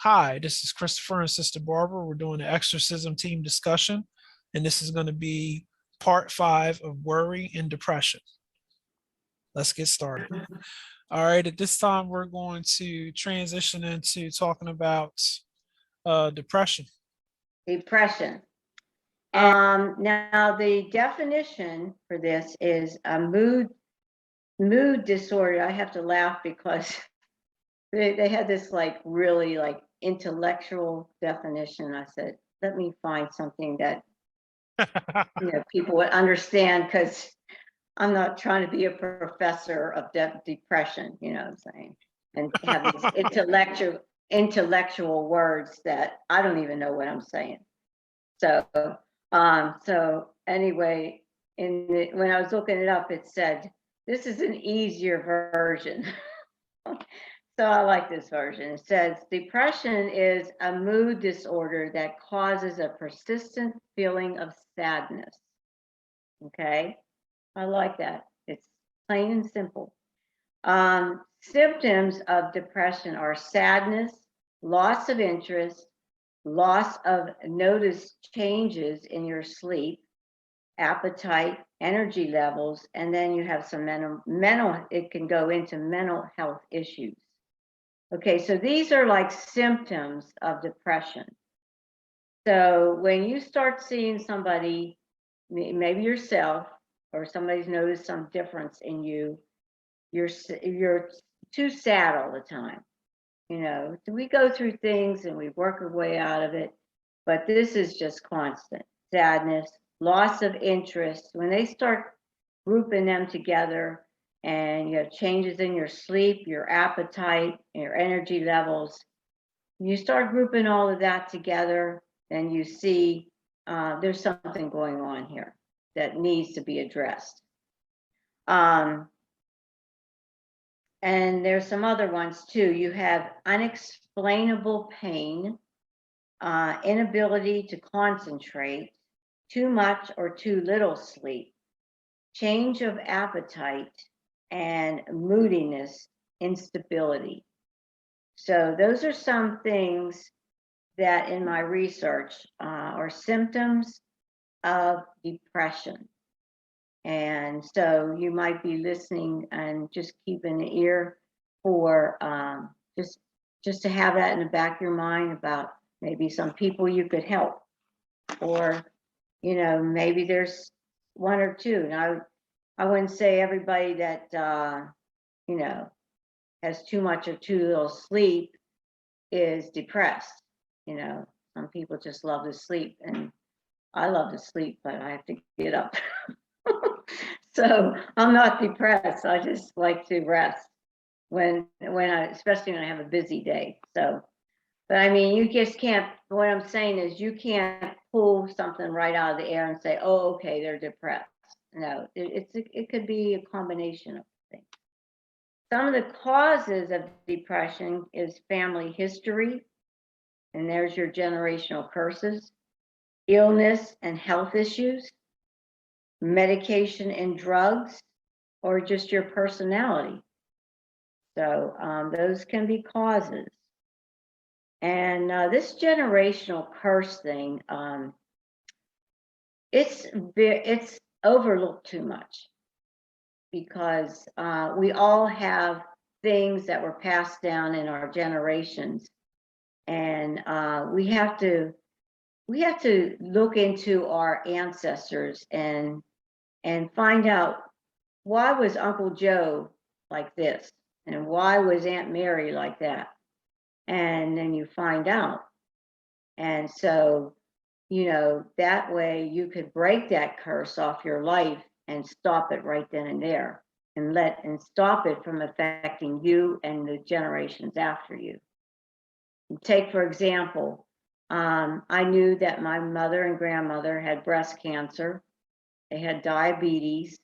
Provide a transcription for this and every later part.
Hi, this is Christopher and Sister Barbara. We're doing an exorcism team discussion, and this is going to be part 5 of worry and depression. Let's get started. All right, at this time, we're going to transition into talking about depression. Depression. Now the definition for this is a mood disorder. I have to laugh because they had this like really like intellectual definition. I said, let me find something that people would understand, because I'm not trying to be a professor of depression, you know what I'm saying, and have these intellectual words that I don't even know what I'm saying. So anyway, when I was looking it up, it said this is an easier version. So I like this version. It says depression is a mood disorder that causes a persistent feeling of sadness. Okay, I like that. It's plain and simple. Symptoms of depression are sadness, loss of interest, loss of noticed changes in your sleep, appetite, energy levels, and then you have some mental, it can go into mental health issues. Okay, so these are like symptoms of depression. So when you start seeing somebody, maybe yourself, or somebody's noticed some difference in you, you're too sad all the time. We go through things and we work our way out of it, but this is just constant sadness, loss of interest. When they start grouping them together, and you have changes in your sleep, your appetite, your energy levels, you start grouping all of that together, then you see there's something going on here that needs to be addressed. And there's some other ones too. You have unexplainable pain, inability to concentrate, too much or too little sleep, change of appetite, and moodiness, instability. So those are some things that in my research are symptoms of depression. And so you might be listening and just keep an ear for just to have that in the back of your mind about maybe some people you could help, or maybe there's one or two. Now I wouldn't say everybody that has too much or too little sleep is depressed. Some people just love to sleep, and I love to sleep, but I have to get up. So I'm not depressed. I just like to rest especially when I have a busy day. So, but I mean, you just can't, what I'm saying is you can't pull something right out of the air and say, oh, okay, they're depressed. No, it could be a combination of things. Some of the causes of depression is family history, and there's your generational curses, illness and health issues, medication and drugs, or just your personality. So those can be causes. And this generational curse thing, it's overlooked too much, because we all have things that were passed down in our generations, and we have to look into our ancestors and find out, why was Uncle Joe like this, and why was Aunt Mary like that, and then you find out. And so that way you could break that curse off your life and stop it right then and there, and stop it from affecting you and the generations after you. Take, for example, I knew that my mother and grandmother had breast cancer. They had diabetes.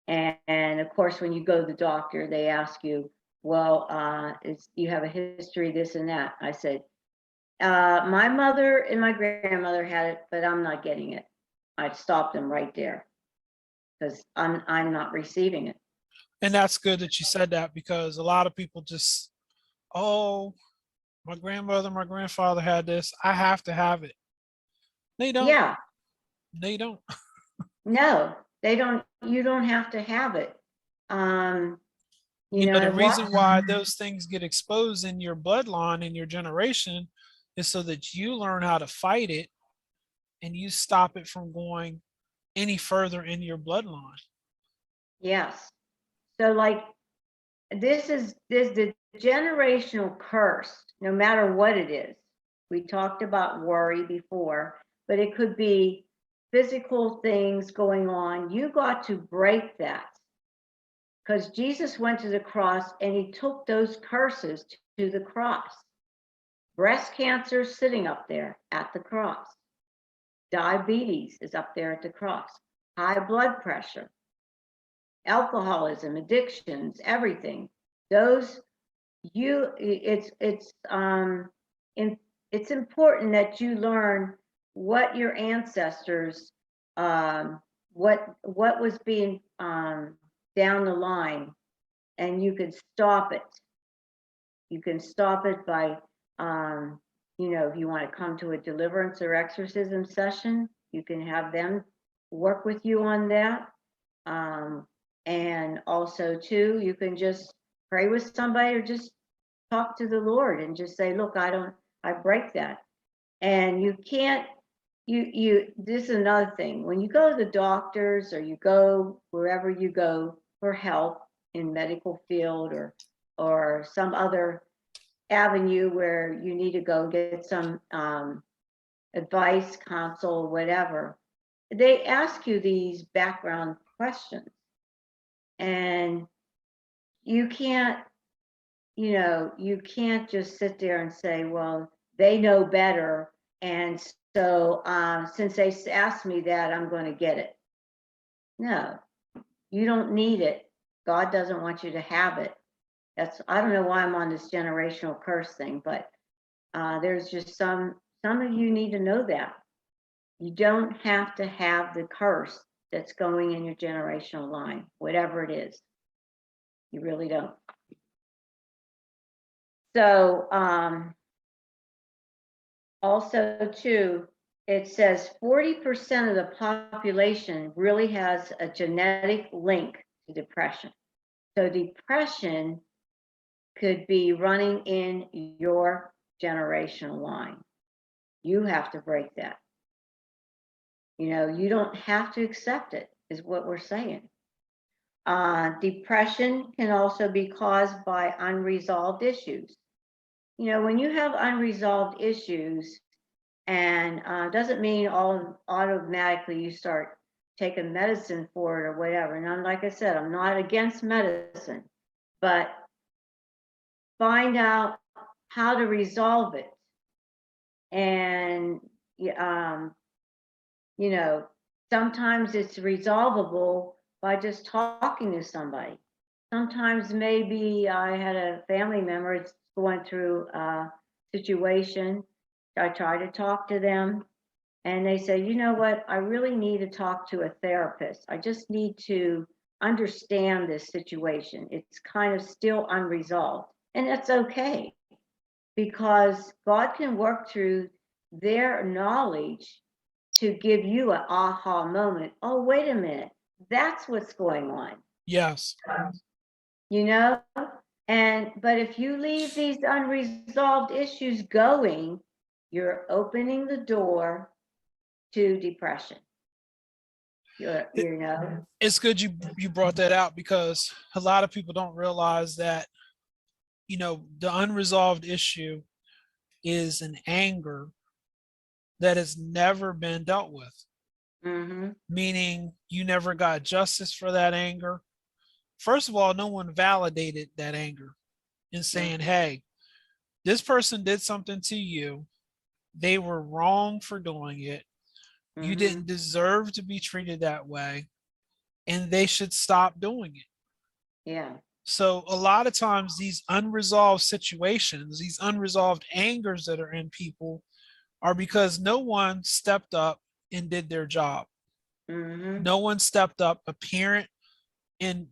And of course, when you go to the doctor, they ask you, well, you have a history, this and that. I said, my mother and my grandmother had it, but I'm not getting it. I stopped them right there, because I'm not receiving it. And that's good that you said that, because a lot of people just, oh, My grandmother, my grandfather had this. I have to have it. They don't. Yeah, They don't. no, they don't, you don't have to have it. Um, You know, the I've watched, reason why those things get exposed in your bloodline in your generation is so that you learn how to fight it and you stop it from going any further in your bloodline. yes. So like, this the generational curse, no matter what it is. We talked about worry before, but it could be physical things going on. You got to break that, because Jesus went to the cross and he took those curses to the cross. Breast cancer is sitting up there at the cross. Diabetes is up there at the cross. High blood pressure, alcoholism, addictions, everything. Those it's important that you learn what your ancestors, what was being down the line, and you can stop it. You can stop it by, if you want to come to a deliverance or exorcism session, you can have them work with you on that. And also too, you can just pray with somebody or just talk to the Lord and just say, look, I break that. And you can't, this is another thing. When you go to the doctors or you go wherever you go for help in medical field or some other avenue where you need to go get some advice, counsel, whatever, they ask you these background questions. And you can't, you can't just sit there and say, well, they know better. And so since they asked me that, I'm going to get it. No, you don't need it. God doesn't want you to have it. I don't know why I'm on this generational curse thing, but there's just some of you need to know that. You don't have to have the curse that's going in your generational line, whatever it is. You really don't. So also too, it says 40% of the population really has a genetic link to depression. So depression could be running in your generational line. You have to break that. You don't have to accept it, is what we're saying. Depression can also be caused by unresolved issues. When you have unresolved issues, and doesn't mean automatically you start taking medicine for it or whatever. And like I said, I'm not against medicine, but find out how to resolve it. And sometimes it's resolvable by just talking to somebody. Sometimes maybe I had a family member that's going through a situation. I try to talk to them and they say, you know what, I really need to talk to a therapist. I just need to understand this situation. It's kind of still unresolved. And that's okay, because God can work through their knowledge to give you an aha moment. Oh, wait a minute, that's what's going on. Yes. But if you leave these unresolved issues going, you're opening the door to depression. It's good you brought that out, because a lot of people don't realize that the unresolved issue is an anger that has never been dealt with. Mm-hmm. Meaning you never got justice for that anger. First of all, no one validated that anger in saying, hey, this person did something to you. They were wrong for doing it. You Mm-hmm. didn't deserve to be treated that way, and they should stop doing it. Yeah. So a lot of times these unresolved situations, these unresolved angers that are in people are because no one stepped up and did their job. Mm-hmm. No one stepped up. A parent in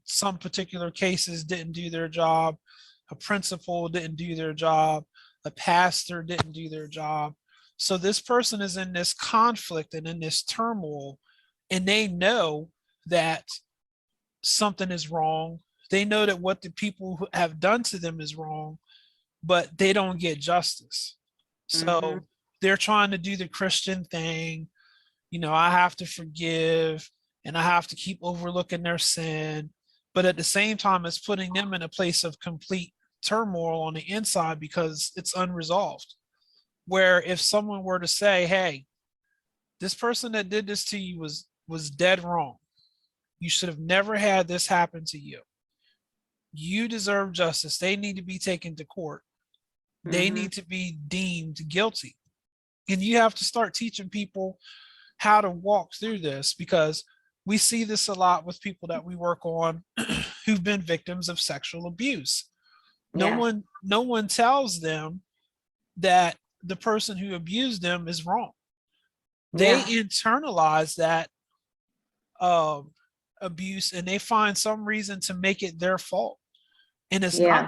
some particular cases didn't do their job. A principal didn't do their job. a pastor didn't do their job. So this person is in this conflict and in this turmoil, and they know that something is wrong. They know that what the people have done to them is wrong, but they don't get justice. Mhm. So they're trying to do the Christian thing. I have to forgive and I have to keep overlooking their sin. But at the same time, it's putting them in a place of complete turmoil on the inside because it's unresolved. Where if someone were to say, hey, this person that did this to you was dead wrong. You should have never had this happen to you. You deserve justice. They need to be taken to court. They Mhm. need to be deemed guilty. And you have to start teaching people how to walk through this, because we see this a lot with people that we work on who've been victims of sexual abuse. No Yeah. one no one tells them that the person who abused them is wrong. They Yeah. internalize that um, abuse, and they find some reason to make it their fault, and it's not. Yeah.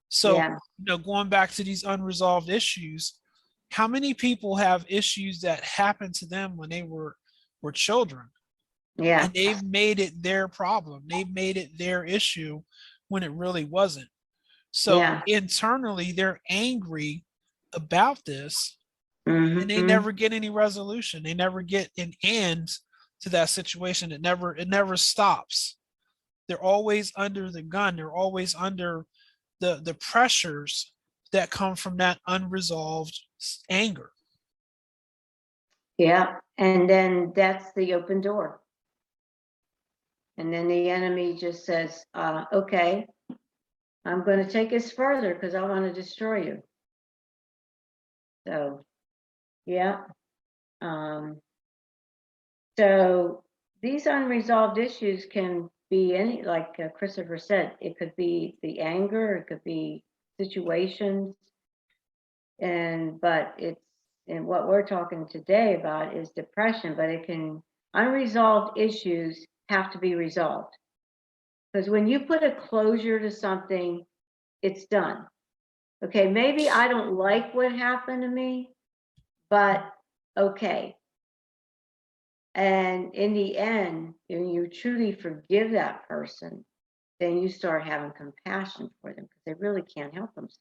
So, Yeah. going back to these unresolved issues, how many people have issues that happened to them when they were children, Yeah. and they've made it their problem. They've made it their issue when it really wasn't. So Yeah. internally, they're angry about this, and they Mhm. never get any resolution. They never get an end to that situation. It never stops. They're always under the gun. They're always under the pressures that come from that unresolved anger. Yeah. And then that's the open door. And then the enemy just says, okay, I'm going to take us further because I want to destroy you. So, yeah. Um, so these unresolved issues can be any, like Christopher said, it could be the anger, it could be situations, but and what we're talking today about is depression, but unresolved issues have to be resolved. Because when you put a closure to something, it's done. Okay, maybe I don't like what happened to me, but okay. And in the end, when you truly forgive that person, then you start having compassion for them because they really can't help themselves.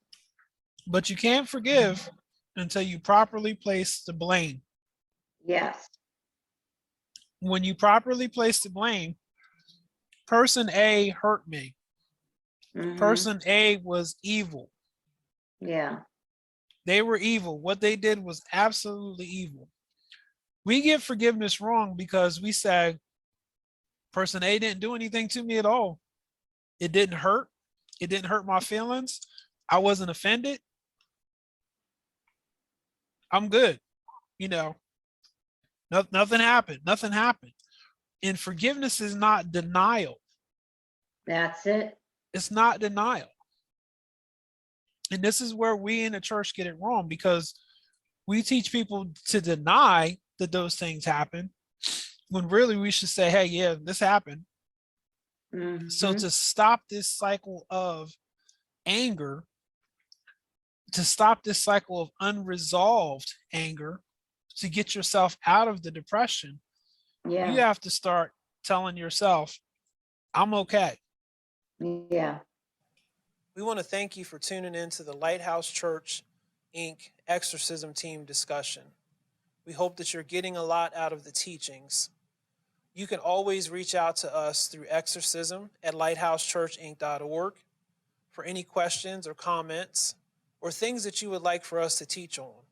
But you can't forgive until you properly place the blame. Yes. When you properly place the blame, person A hurt me. Mm-hmm. Person A was evil. Yeah. They were evil. What they did was absolutely evil. We get forgiveness wrong because we say person A didn't do anything to me at all. It didn't hurt. It didn't hurt my feelings. I wasn't offended. I'm good. You know, nothing happened. Nothing happened. And forgiveness is not denial. That's it. It's not denial. And this is where we in the church get it wrong, because we teach people to deny that those things happen when really we should say, hey, yeah, this happened. So Mm-hmm. to stop this cycle of anger, to stop this cycle of unresolved anger, to get yourself out of the depression, you Yeah. have to start telling yourself, I'm okay. Yeah. We want to thank you for tuning in to the Lighthouse Church, Inc. Exorcism Team discussion. We hope that you're getting a lot out of the teachings. You can always reach out to us through exorcism@lighthousechurchinc.org for any questions or comments or things that you would like for us to teach on.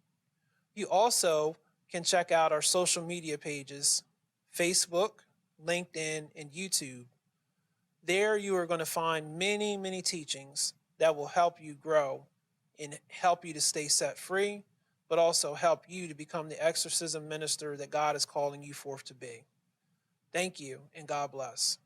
You also can check out our social media pages, Facebook, LinkedIn, and YouTube. There you are going to find many, many teachings that will help you grow and help you to stay set free, but also help you to become the exorcism minister that God is calling you forth to be. Thank you, and God bless.